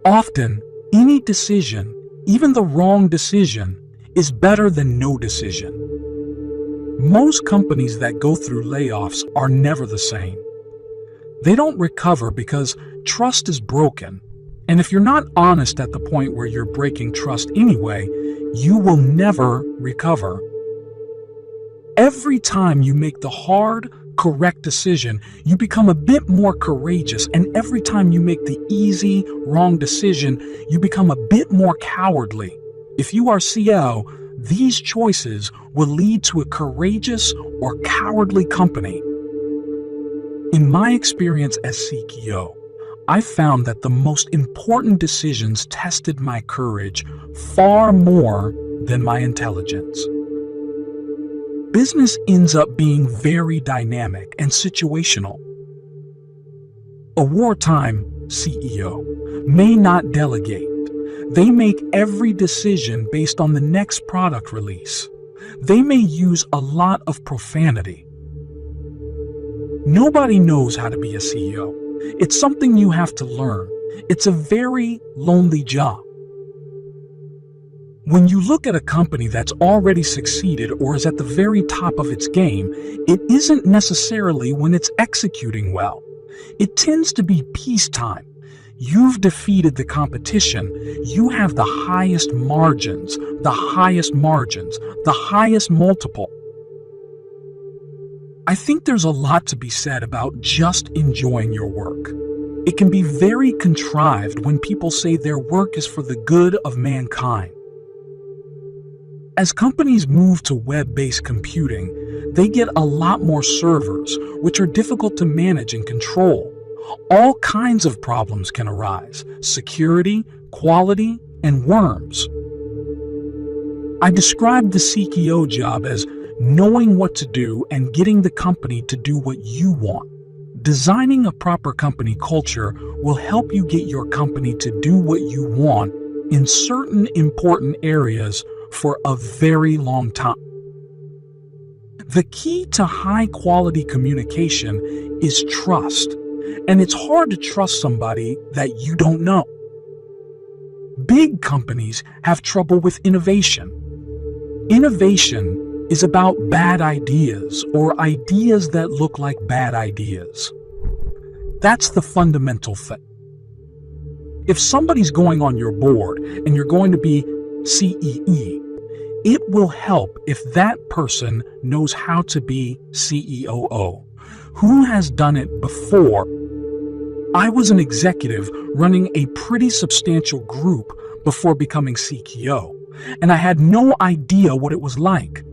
Often, any decision, even the wrong decision, is better than no decision. Most companies that go through layoffs are never the same. They don't recover because trust is broken, and if you're not honest at the point where you're breaking trust anyway, you will never recover. Every time you make the hard, correct decision, you become a bit more courageous, and every time you make the easy, wrong decision, you become a bit more cowardly. If you are CEO, these choices will lead to a courageous or cowardly company. In my experience as CEO, I found that the most important decisions tested my courage far more than my intelligence. Business ends up being very dynamic and situational. A wartime CEO may not delegate. They make every decision based on the next product release. They may use a lot of profanity. Nobody knows how to be a CEO. It's something you have to learn. It's a very lonely job. When you look at a company that's already succeeded or is at the very top of its game, it isn't necessarily when it's executing well. It tends to be peacetime. You've defeated the competition. You have the highest margins, the highest multiple. I think there's a lot to be said about just enjoying your work. It can be very contrived when people say their work is for the good of mankind. As companies move to web-based computing, they get a lot more servers, which are difficult to manage and control. All kinds of problems can arise: security, quality, and worms. I described the CEO job as knowing what to do and getting the company to do what you want. Designing a proper company culture will help you get your company to do what you want in certain important areas for a very long time. The key to high-quality communication is trust, and it's hard to trust somebody that you don't know. Big companies have trouble with innovation. Innovation is about bad ideas or ideas that look like bad ideas. That's the fundamental thing. If somebody's going on your board and you're going to be CEE, it will help if that person knows how to be CEOO. Who has done it before? I was an executive running a pretty substantial group before becoming CEO, and I had no idea what it was like.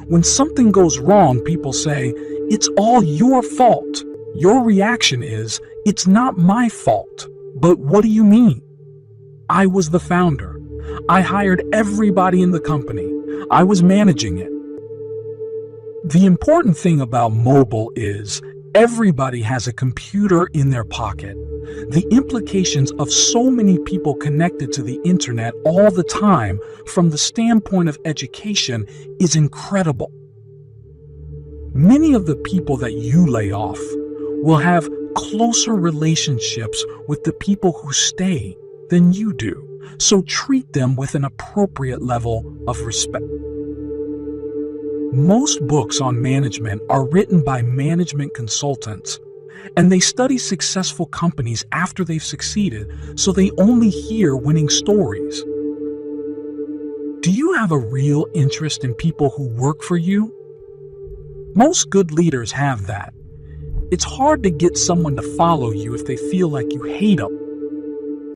When something goes wrong, people say, "It's all your fault." Your reaction is, "It's not my fault." But what do you mean? I was the founder. I hired everybody in the company. I was managing it. The important thing about mobile is everybody has a computer in their pocket. The implications of so many people connected to the internet all the time from the standpoint of education is incredible. Many of the people that you lay off will have closer relationships with the people who stay than you do. So treat them with an appropriate level of respect. Most books on management are written by management consultants, and they study successful companies after they've succeeded, so they only hear winning stories. Do you have a real interest in people who work for you? Most good leaders have that. It's hard to get someone to follow you if they feel like you hate them.